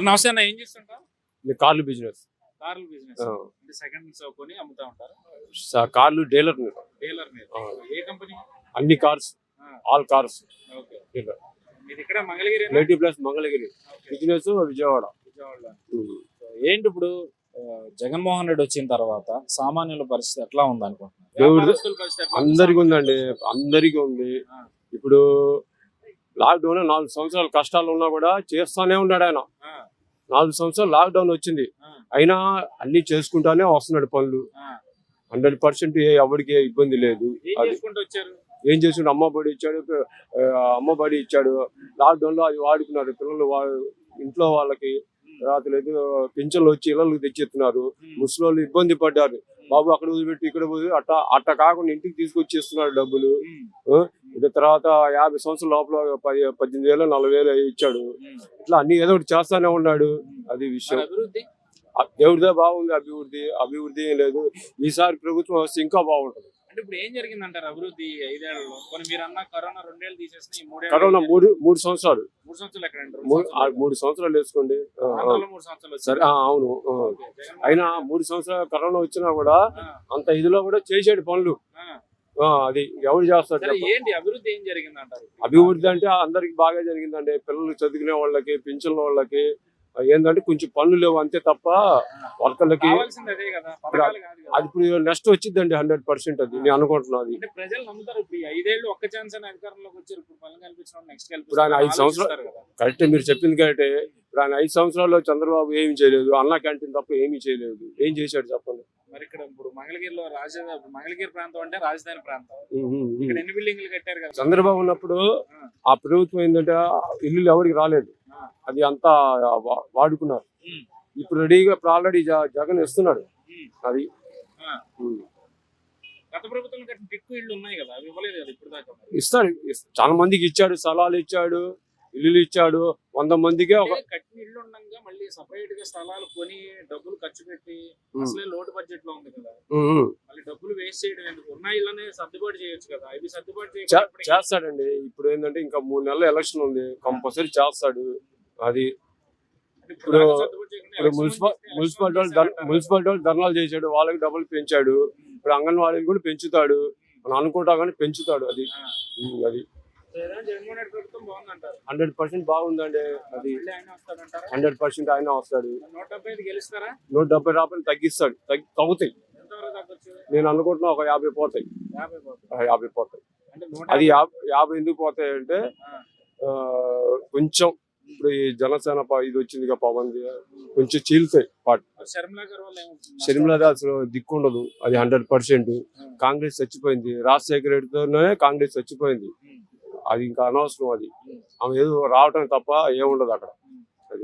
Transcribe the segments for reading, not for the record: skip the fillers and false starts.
నమస్తే అన్న, ఏం చేస్తుంటావు? కార్లు బిజినెస్. కార్ల బిజినెస్ అంటే సెకండ్స్ కొని అమ్ముతా ఉంటారు. కార్లు డీలర్. డీలర్ మీరు ఏ కంపెనీ? అన్ని cars, all cars okay. Dealer. మీరు ఇక్కడ Mangalagiri native place Mangalagiri, business Vijayawada. ఏంటి ఇప్పుడు జగన్మోహన్ రెడ్డి వచ్చిన తర్వాత సామాన్యుల పరిస్థితి ఎట్లా ఉంది అనుకుంటున్నారు? అందరికి ఉందండి, అందరికి ఉంది. ఇప్పుడు లాక్డౌన్ 4 సంవత్సరాలు కష్టాలు ఉన్నా కూడా చేస్తానే ఉన్నాడు ఆయన. 4 సంవత్సరాలు లాక్డౌన్ వచ్చింది, అయినా అన్ని చేసుకుంటానే వస్తున్నాడు పనులు. 100% ఎవరికి ఇబ్బంది లేదు. ఏం చేసుకుంటే అమ్మబడి ఇచ్చాడు, లాక్డౌన్ లో అది వాడుకున్నారు పిల్లలు. ఇంట్లో వాళ్ళకి తర్వాత లేదు పింఛన్లు వచ్చి ఇళ్ళకి తెచ్చిస్తున్నారు. ముసలి ఇబ్బంది పడ్డారు. బాబు అక్కడ వదిలిపెట్టి ఇక్కడ వదిలి అట్ట కాకుండా ఇంటికి తీసుకొచ్చి ఇస్తున్నారు డబ్బులు. తర్వాత 50 సంవత్సరాల లోపల 18,000 40,000 ఇచ్చాడు. ఇట్లా అన్ని ఏదో ఒకటి చేస్తానే ఉన్నాడు. అది విషయం. దేవుడిదే బాగుంది. అభివృద్ధి ఏం లేదు. ఈసారి ప్రభుత్వం వస్తే ఇంకా బాగుంటది. అంటే ఇప్పుడు ఏం జరిగింది అంటారు అభివృద్ధి 5 ఏళ్లలో? మీరు అన్న కరోనా 2 ఏళ్ళు తీసేసిన కరోనా 3 సంవత్సరాలు. 3 సంవత్సరాలు ఎక్కడ? 3 సంవత్సరాలు వేసుకోండి. సరే, అవును. అయినా 3 సంవత్సరాలు కరోనా వచ్చినా కూడా అంత ఇదిలో కూడా చేసాడు పనులు. అది ఎవరు చేస్తారు? ఏంటి అభివృద్ధి ఏం జరిగింది అంటారు? అభివృద్ధి అంటే అందరికి బాగా జరిగిందండి. పిల్లలు చదువుకునే వాళ్ళకి, పింఛన్ల వాళ్ళకి ఏంటంటే కొంచెం పనులు లేవు అంతే తప్ప వర్కర్లకి అది ఇప్పుడు నెక్స్ట్ వచ్చిందండి 100%. అది నేను అనుకుంటున్నాను. ప్రజలు నమ్ముతారు. ఇప్పుడు 5 ఏళ్ళు ఒక్క ఛాన్స్ అని అధికారంలోకి వచ్చారు. ఇప్పుడు పనులు కల్పించడం నెక్స్ట్ ఇప్పుడు ఆయన 5 సంవత్సరాలు కరెక్టే మీరు చెప్పింది కరెక్టే. ఇప్పుడు ఆయన 5 సంవత్సరాల్లో చంద్రబాబు ఏమి చేయలేదు. అన్నా క్యాంటీన్ తప్ప ఏమీ చేయలేదు. ఏం చేశాడు చెప్పండి? మరి ఇక్కడ ఇప్పుడు మంగళగిరిలో మంగళగిరి ప్రాంతం అంటే రాజధాని ప్రాంతం. ఇక్కడ ఎన్ని బిల్డింగ్లు కట్టారు కదా చంద్రబాబు ఉన్నప్పుడు. ఆ ప్రభుత్వం ఏంటంటే ఇల్లు ఎవరికి రాలేదు, అది అంతా వాడుకున్నారు. ఇప్పుడు రెడీగా ఆల్రెడీ జగన్ ఇస్తున్నాడు. అది గత ప్రభుత్వం ఎక్కువ ఇళ్ళు ఉన్నాయి కదా, అవి ఇవ్వలేదు కదా ఇప్పుడు దాకా. ఇస్తాడు, చాలా మందికి ఇచ్చాడు. స్థలాలు ఇచ్చాడు, ఇల్లు ఇచ్చాడు. 100 మందికే కట్టిన ఇల్లు ఉండగా మళ్ళీ సపరేట్ గా స్థలాలు కొని డబ్బులు ఖర్చు పెట్టి అసలే లోటు బడ్జెట్ లో ఉంది కదా, మళ్ళీ డబ్బులు వేస్ట్ చేయడం ఎందుకు? ఉన్న ఇళ్ళనే సర్దుబాటు చేయొచ్చు కదా. ఇది సర్దుబాటు చేస్తాడండి. ఇప్పుడు ఏంటంటే ఇంకా 3 నెలల ఎలక్షన్ ఉంది, కంపల్సరీ చేస్తాడు. అది ఇప్పుడు మున్సిపాలిటీ వాళ్ళు ధర్నాలు చేశాడు, వాళ్ళకి డబ్బులు పెంచాడు. ఇప్పుడు అంగన్వాడీలు కూడా పెంచుతాడు. మనం అనుకుంటా కానీ పెంచుతాడు. అది 100% బాగుందండి. అది 100% ఆయన వస్తాడు. 170 రాపని తగ్గిస్తాడు. తగ్గుతాయి. నేను అనుకుంటున్నా ఒక 50 పోతాయి. 50 పోతాయి. అది 50 ఎందుకు పోతాయి అంటే కొంచెం ఇప్పుడు ఈ జనసేన ఇది వచ్చింది పవన్ కొంచెం చీలుతాయి పార్టీ. షర్మిలా అసలు దిక్కుండదు. అది 100%. కాంగ్రెస్ చచ్చిపోయింది. రాజశేఖర రెడ్డితోనే కాంగ్రెస్ చచ్చిపోయింది. అది ఇంకా అనవసరం. అది ఆమె ఏదో రావటం తప్ప ఏముండదు అక్కడ. అది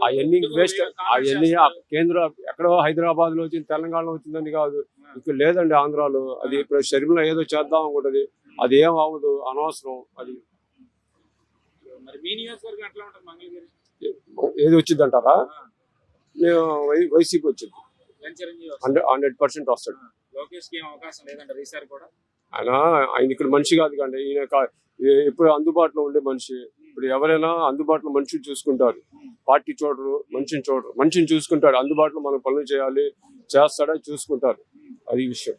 అవన్నీ వేస్ట్. అవన్నీ కేంద్ర ఎక్కడో హైదరాబాద్ లో వచ్చింది, తెలంగాణలో వచ్చిందని కాదు, ఇక్కడ లేదండి ఆంధ్రాలో. అది ఇప్పుడు షర్మిలా ఏదో చేద్దాం అనుకుంటది, అది ఏం అవ్వదు, అనవసరం. అది ఏది వచ్చింది అంటారా? వైసీపీ వచ్చింది. 100% వస్తాడు. ఆయన ఇక్కడ మనిషి కాదు కండి. ఈయన ఇప్పుడు అందుబాటులో ఉండే మనిషి. ఇప్పుడు ఎవరైనా అందుబాటులో మనిషిని చూసుకుంటారు. పార్టీ చూడరు, మనిషిని చూసుకుంటాడు. అందుబాటులో మనం పనులు చేయాలి, చేస్తాడా చూసుకుంటారు. అది విషయం.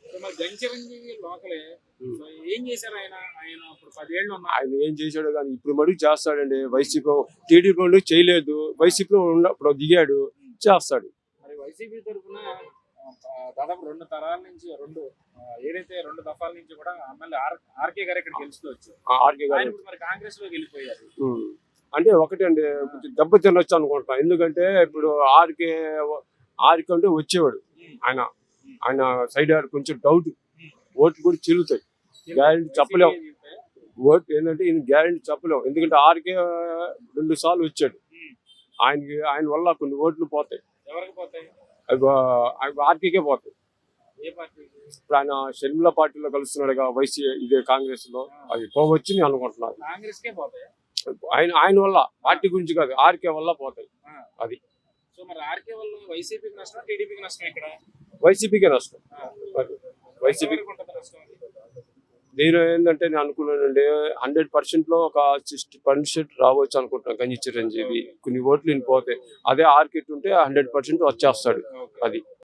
ఆయన ఏం చేశాడు కానీ ఇప్పుడు మటుకు చేస్తాడండి. వైసీపీ టీడీపీ మటుకు చేయలేదు. వైసీపీలో ఉన్నప్పుడు దిగాడు, చేస్తాడు. వైసీపీ తరఫున దాదాపు 2 తరాల నుంచి ఏదైతే 2 దఫాల నుంచి కూడా ఎమ్మెల్యే ఆర్కే గారు ఇక్కడ గెలుస్తూ వచ్చారు. ఆర్కే గారు మరి కాంగ్రెస్ లో వెళ్ళిపోయారు. అంటే ఒకటండి, దెబ్బ తినొచ్చు అనుకుంటా. ఎందుకంటే ఇప్పుడు ఆర్కే అంటే వచ్చేవాడు. ఆయన సైడ్ కొంచెం డౌట్. ఓట్లు కూడా చిల్లుతాయి. గ్యారెంటీ చెప్పలేము. ఓటు ఏంటంటే ఈయన గ్యారెంటీ చెప్పలేము. ఎందుకంటే ఆర్కే 2 సార్లు వచ్చాడు. ఆయన వల్ల కొన్ని ఓట్లు పోతాయి. ఎవరికి పోతాయి? ఆర్కేకే పోతాయి. ఇప్పుడు ఆయన షర్మిలా పార్టీలో కలుస్తున్నాడు ఇదే కాంగ్రెస్ లో. అది పోవచ్చు నేను అనుకుంటున్నాను. ఆయన వల్ల, పార్టీ గురించి కాదు, ఆర్కే వల్ల పోతాయి. అది వైసీపీకే నష్టం. వైసీపీ నేను ఏంటంటే నేను అనుకున్నానండి 100% లో ఒక 60% రావచ్చు అనుకుంటున్నాను గంజి చిరంజీవి. కొన్ని ఓట్లు పోతే అదే ఆర్కిట్ ఉంటే 100% వచ్చేస్తాడు. అది